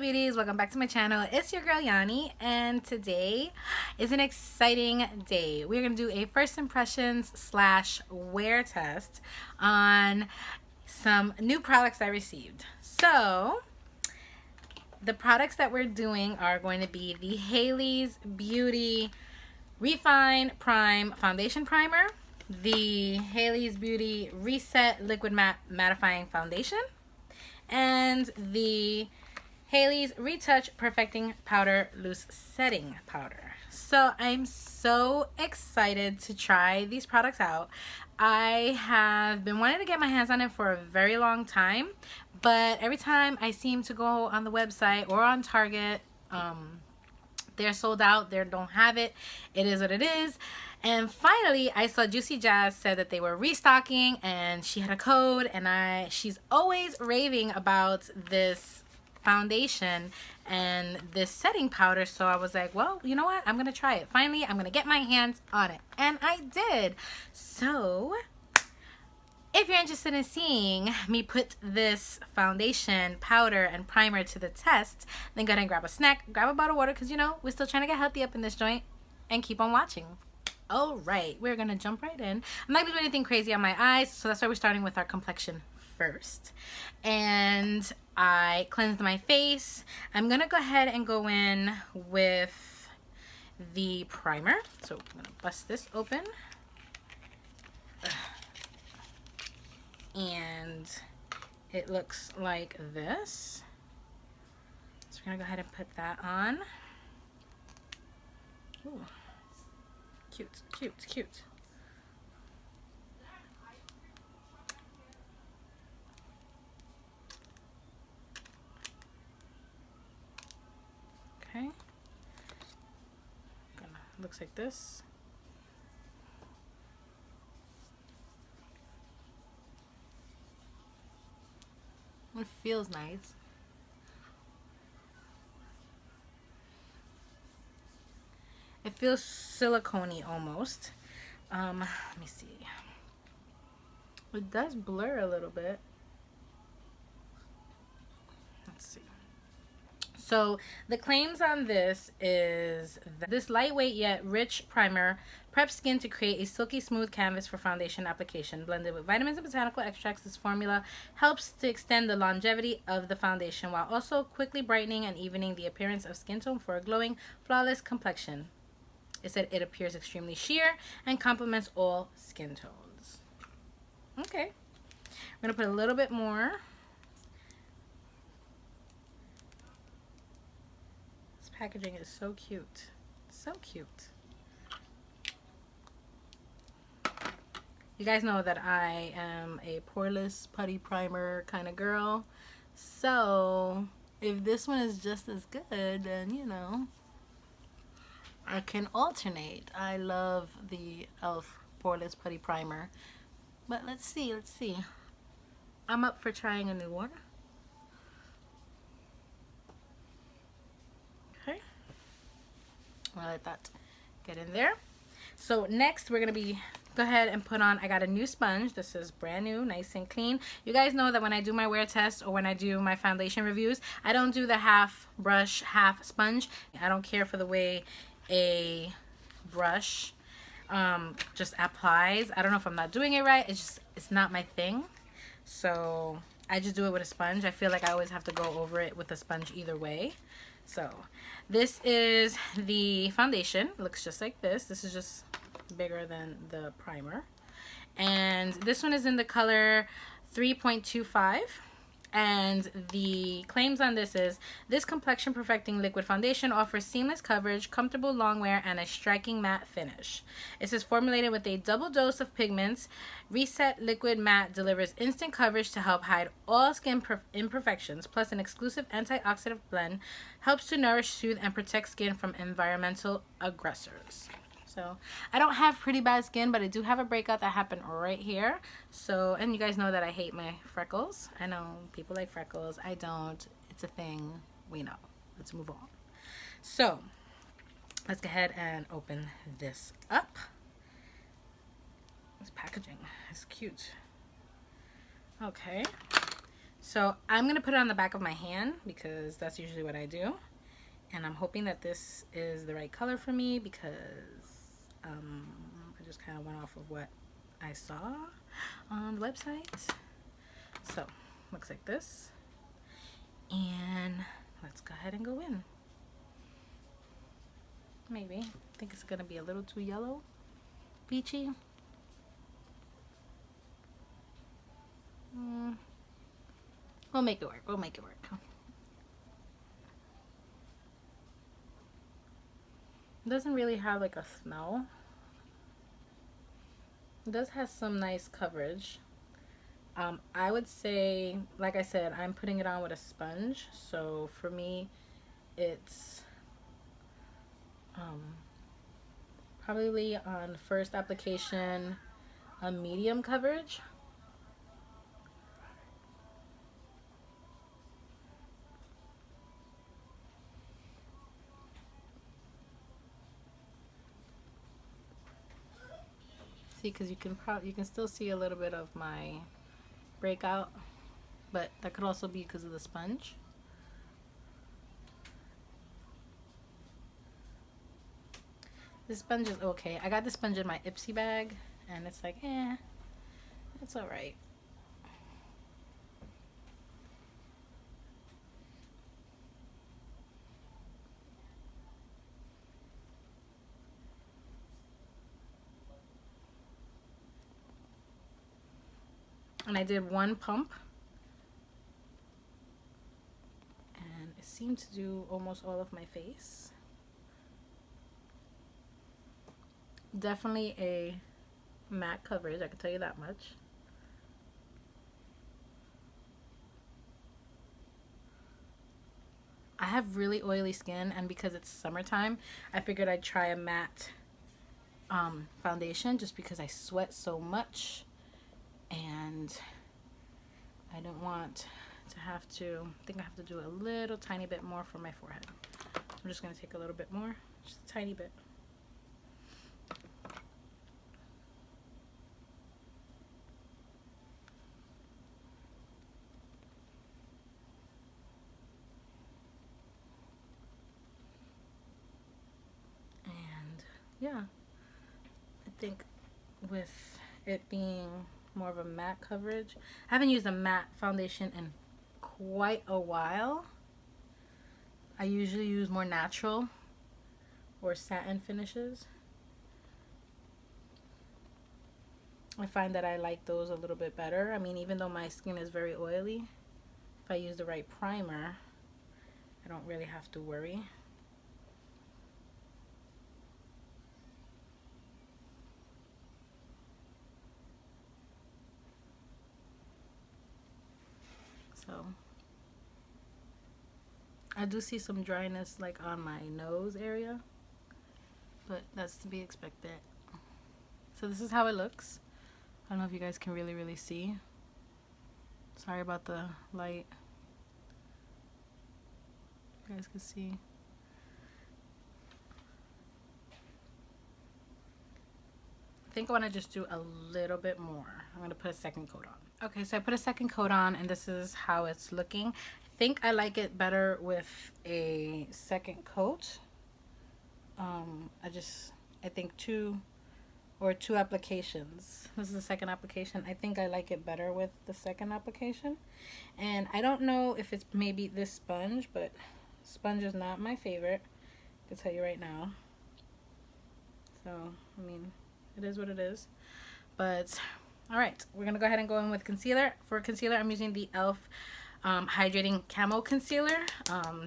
beauties, welcome back to my channel. It's your girl Yanni, and today is an exciting day. We're gonna do a first impressions slash wear test on some new products I received. So the products that we're doing are going to be the Hailey's Beauty Refine Prime Foundation Primer, the Hailey's Beauty Reset Liquid Matte Mattifying Foundation, and the Hailey's Retouch Perfecting Powder Loose Setting Powder. So I'm so excited to try these products out. I have been wanting to get my hands on it for a very long time, but every time I seem to go on the website or on Target, they're sold out. They don't have it. It is what it is. And finally, I saw Juicy Jazz said that they were restocking, and she had a code, and she's always raving about this foundation and this setting powder. So I was like, well, you know what? I'm going to try it. Finally, I'm going to get my hands on it. And I did. So if you're interested in seeing me put this foundation, powder, and primer to the test, then go ahead and grab a snack, grab a bottle of water, because, you know, we're still trying to get healthy up in this joint, and keep on watching. All right, we're going to jump right in. I'm not going to do anything crazy on my eyes, so that's why we're starting with our complexion first. And I cleansed my face. I'm going to go ahead and go in with the primer. So I'm going to bust this open. And it looks like this. So we're gonna go ahead and put that on. Ooh. Cute, cute, cute. Okay. Looks like this. It feels nice. It feels silicone-y almost. Let me see. It does blur a little bit. Let's see. So the claims on this is that this lightweight yet rich primer preps skin to create a silky smooth canvas for foundation application. Blended with vitamins and botanical extracts, this formula helps to extend the longevity of the foundation while also quickly brightening and evening the appearance of skin tone for a glowing, flawless complexion. It said it appears extremely sheer and complements all skin tones. Okay. I'm going to put a little bit more. Packaging is so cute. So cute. You guys know that I am a poreless putty primer kind of girl. So if this one is just as good, then you know, I can alternate. I love the e.l.f. poreless putty primer. But let's see, let's see. I'm up for trying a new one. I'll let that get in there. So next we're going to go ahead and put on, I got a new sponge. This is brand new, nice and clean. You guys know that when I do my wear test or when I do my foundation reviews, I don't do the half brush, half sponge. I don't care for the way a brush just applies. I don't know if I'm not doing it right. It's not my thing. So I just do it with a sponge. I feel like I always have to go over it with a sponge either way. So this is the foundation. It looks just like this. This is just bigger than the primer. And this one is in the color 3.25. And the claims on this is, this complexion perfecting liquid foundation offers seamless coverage, comfortable long wear, and a striking matte finish. It says formulated with a double dose of pigments, Reset Liquid Matte delivers instant coverage to help hide all skin imperfections, plus an exclusive antioxidant blend helps to nourish, soothe, and protect skin from environmental aggressors. So I don't have pretty bad skin, but I do have a breakout that happened right here. So, and you guys know that I hate my freckles. I know people like freckles. I don't. It's a thing. We know. Let's move on. So let's go ahead and open this up. This packaging is cute. Okay. So I'm going to put it on the back of my hand because that's usually what I do. And I'm hoping that this is the right color for me because I just kind of went off of what I saw on the website. So, looks like this. And let's go ahead and go in. Maybe. I think it's going to be a little too yellow. Peachy. We'll make it work. We'll make it work. It doesn't really have like a smell. It does have some nice coverage. I would say, like I said, I'm putting it on with a sponge. So for me, it's probably on first application a medium coverage. See, because you can still see a little bit of my breakout, but that could also be because of the sponge. This sponge is okay. I got the sponge in my Ipsy bag, and it's like, it's alright. And I did one pump, and it seemed to do almost all of my face. Definitely a matte coverage, I can tell you that much. I have really oily skin, and because it's summertime, I figured I'd try a matte foundation just because I sweat so much, and I don't want to have to, I think I have to do a little tiny bit more for my forehead. I'm just going to take a little bit more, just a tiny bit. Yeah, I think with it being more of a matte coverage, I haven't used a matte foundation in quite a while. I usually use more natural or satin finishes. I find that I like those a little bit better. I mean, even though my skin is very oily, if I use the right primer, I don't really have to worry. So I do see some dryness like on my nose area, but that's to be expected. So this is how it looks. I don't know if you guys can really see. Sorry about the light. You guys can see. I think I want to just do a little bit more. I'm going to put a second coat on. Okay, so I put a second coat on, and this is how it's looking. I think I like it better with a second coat. I think two applications. This is the second application. I think I like it better with the second application. And I don't know if it's maybe this sponge, but sponge is not my favorite. I can tell you right now. So, I mean, it is what it is. But, alright, we're going to go ahead and go in with concealer. For concealer, I'm using the e.l.f. Hydrating Camo Concealer,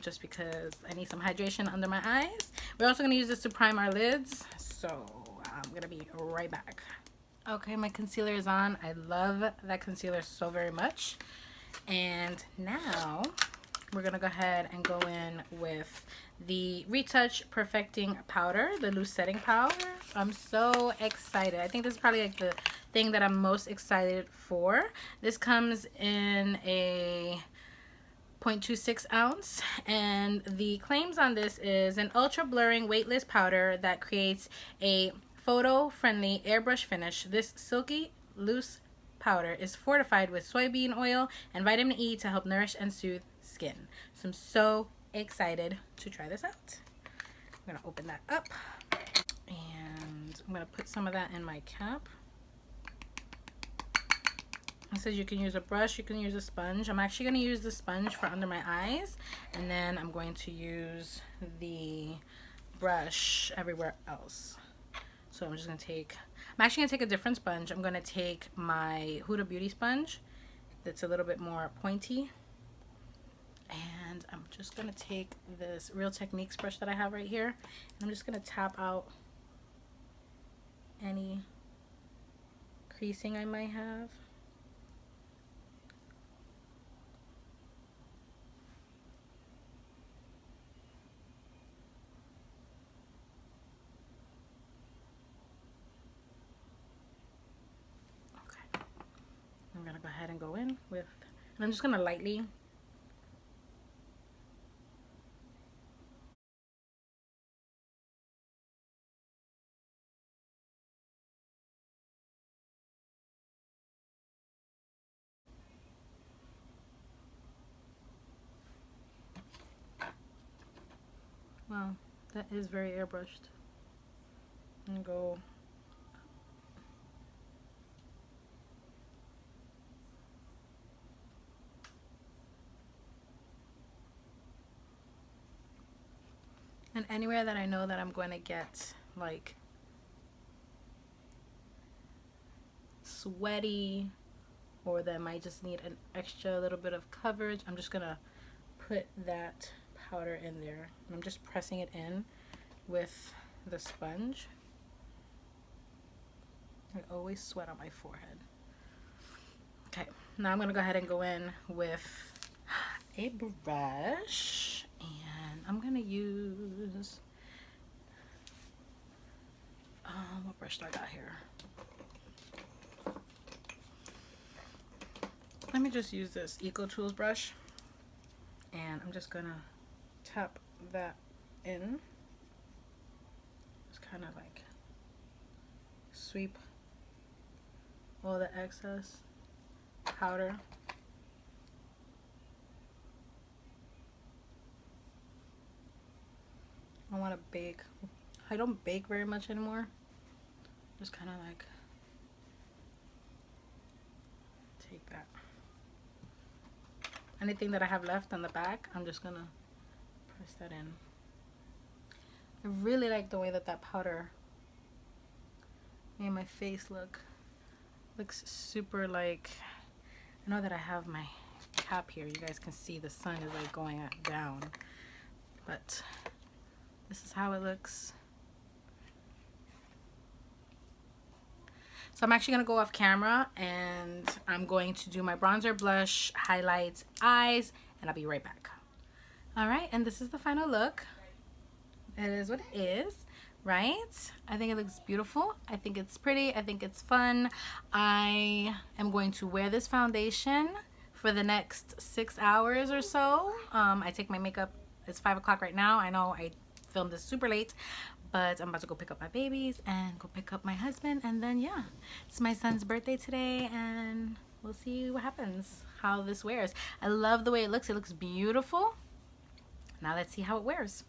just because I need some hydration under my eyes. We're also going to use this to prime our lids. So, I'm going to be right back. Okay, my concealer is on. I love that concealer so very much. And now we're going to go ahead and go in with the Retouch Perfecting Powder, the loose setting powder. I'm so excited. I think this is probably like the thing that I'm most excited for. This comes in a 0.26 ounce, and the claims on this is an ultra blurring weightless powder that creates a photo friendly airbrush finish. This silky loose powder is fortified with soybean oil and vitamin E to help nourish and soothe skin. So I'm so excited to try this out. I'm gonna open that up and I'm gonna put some of that in my cap. It says you can use a brush, you can use a sponge. I'm actually gonna use the sponge for under my eyes, and then I'm going to use the brush everywhere else. So I'm just gonna I'm actually gonna take a different sponge. I'm gonna take my Huda Beauty sponge that's a little bit more pointy. And I'm just gonna take this Real Techniques brush that I have right here, and I'm just gonna tap out any creasing I might have. Okay, I'm gonna go ahead and go in with, and I'm just gonna lightly wow, that is very airbrushed. And go and anywhere that I know that I'm going to get like sweaty or that might just need an extra little bit of coverage, I'm just gonna put that powder in there, and I'm just pressing it in with the sponge. I always sweat on my forehead. Okay, now I'm gonna go ahead and go in with a brush, and I'm gonna use what brush do I got here? Let me just use this Eco Tools brush, and I'm just gonna tap that in. Just kind of like sweep all the excess powder. I want to bake. I don't bake very much anymore. Just kind of like take that. Anything that I have left on the back, I'm just gonna press that in. I really like the way that that powder made my face looks super like, I know that I have my cap here. You guys can see the sun is like going down, but this is how it looks. So I'm actually gonna go off camera and I'm going to do my bronzer, blush, highlights, eyes, and I'll be right back. All right, and this is the final look. It is what it is, right? I think it looks beautiful. I think it's pretty. I think it's fun. I am going to wear this foundation for the next 6 hours or so. I take my makeup, it's 5 o'clock right now. I know I filmed this super late, but I'm about to go pick up my babies and go pick up my husband, and then yeah, it's my son's birthday today, and we'll see what happens, how this wears. I love the way it looks. It looks beautiful. Now let's see how it wears.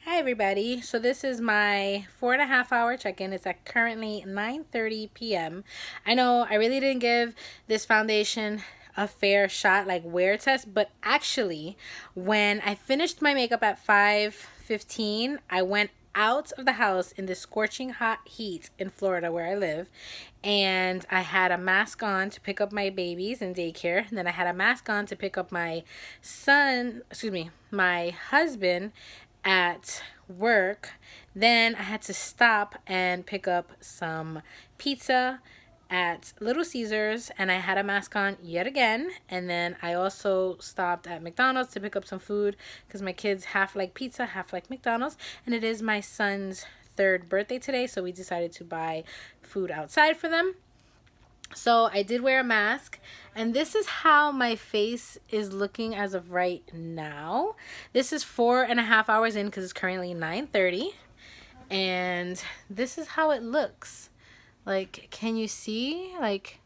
Hi everybody, so this is my 4.5 hour check-in. It's at currently 9:30 p.m. I know I really didn't give this foundation a fair shot, like wear test, but actually when I finished my makeup at 5:15, I went out of the house in the scorching hot heat in Florida where I live, and I had a mask on to pick up my babies in daycare, and then I had a mask on to pick up my my husband at work. Then I had to stop and pick up some pizza at Little Caesars, and I had a mask on yet again. And then I also stopped at McDonald's to pick up some food because my kids half like pizza, half like McDonald's, and it is my son's 3rd birthday today, so we decided to buy food outside for them. So I did wear a mask, and this is how my face is looking as of right now. This is 4.5 hours in because it's currently 9:30, and this is how it looks. Like, can you see? Like,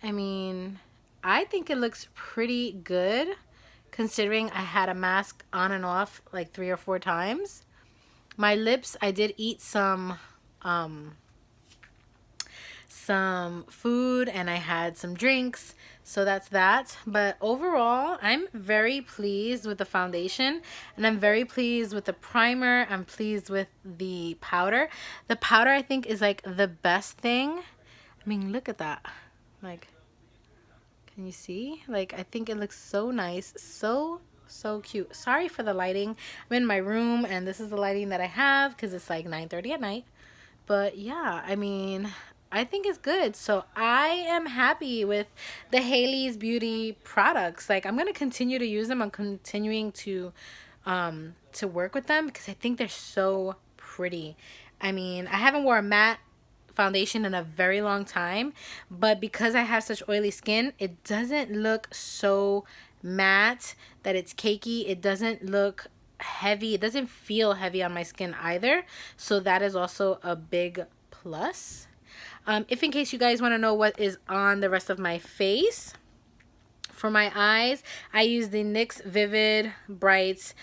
I mean, I think it looks pretty good considering I had a mask on and off like 3 or 4 times. My lips, I did eat um some food and I had some drinks. So that's that. But overall, I'm very pleased with the foundation and I'm very pleased with the primer. I'm pleased with the powder. The powder I think is like the best thing. I mean, look at that. Like, can you see? Like, I think it looks so nice. So cute. Sorry for the lighting. I'm in my room and this is the lighting that I have because it's like 9:30 at night. But yeah, I mean, I think it's good. So I am happy with the Haley's Beauty products. Like, I'm going to continue to use them. I'm continuing to work with them because I think they're so pretty. I mean, I haven't worn a matte foundation in a very long time, but because I have such oily skin, it doesn't look so matte that it's cakey. It doesn't look heavy. It doesn't feel heavy on my skin either. So that is also a big plus. If in case you guys want to know what is on the rest of my face, for my eyes, I use the NYX Vivid Brights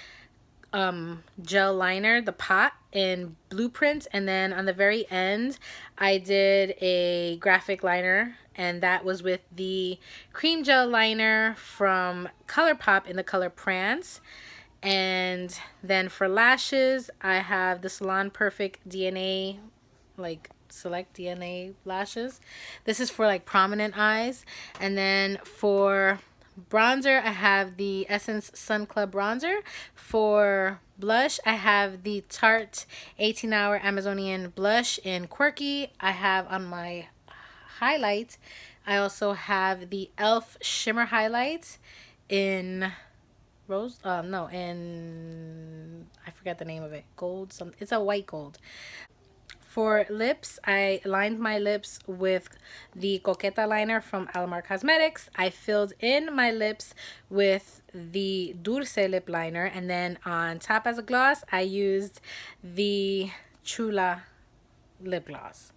gel liner, the pot in Blueprint, and then on the very end I did a graphic liner, and that was with the cream gel liner from ColourPop in the color Prance. And then for lashes, I have the Salon Perfect DNA, like select DNA lashes. This is for like prominent eyes. And then for bronzer, I have the Essence Sun Club bronzer. For blush, I have the Tarte 18 Hour Amazonian blush in Quirky. I have on my highlight, I also have the e.l.f. shimmer highlight in rose, no, in, I forgot the name of it, gold, some, it's a white gold. For lips, I lined my lips with the Coqueta liner from Alamar Cosmetics. I filled in my lips with the Dulce lip liner, and then on top as a gloss, I used the Chula lip gloss.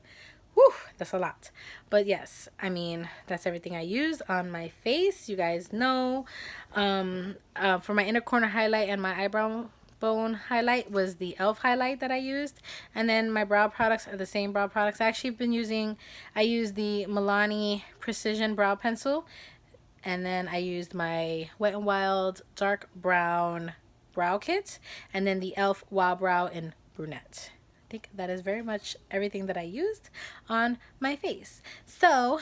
Whew, that's a lot. But yes, I mean, that's everything I used on my face. You guys know. For my inner corner highlight and my eyebrow bone highlight was the e.l.f. highlight that I used. And then my brow products are the same brow products. I actually been using, I used the Milani Precision Brow Pencil. And then I used my Wet n Wild Dark Brown Brow Kit. And then the e.l.f. Wild Brow in Brunette. I think that is very much everything that I used on my face. So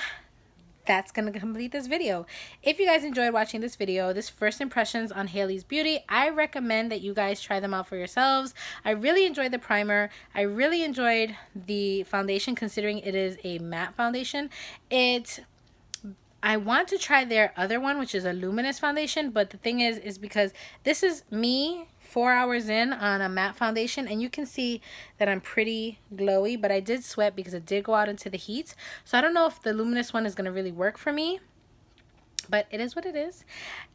that's gonna complete this video. If you guys enjoyed watching this video, this first impressions on Haley's Beauty, I recommend that you guys try them out for yourselves. I really enjoyed the primer. I really enjoyed the foundation considering it is a matte foundation. I want to try their other one, which is a luminous foundation, but the thing is because this is me 4 hours in on a matte foundation, and you can see that I'm pretty glowy, but I did sweat because it did go out into the heat. So I don't know if the luminous one is going to really work for me, but it is what it is.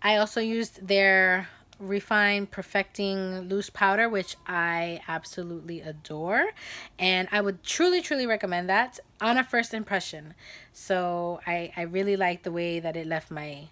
I also used their Refine Perfecting Loose Powder, which I absolutely adore, and I would truly recommend that on a first impression. So I really like the way that it left my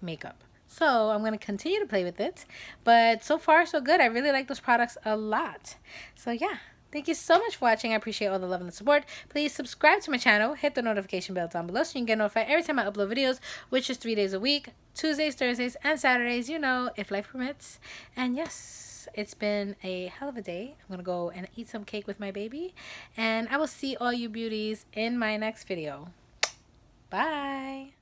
makeup. So I'm going to continue to play with it, but so far so good. I really like those products a lot. So yeah, thank you so much for watching. I appreciate all the love and the support. Please subscribe to my channel. Hit the notification bell down below so you can get notified every time I upload videos, which is 3 days a week. Tuesdays, Thursdays, and Saturdays, you know, if life permits. And yes, it's been a hell of a day. I'm going to go and eat some cake with my baby. And I will see all you beauties in my next video. Bye.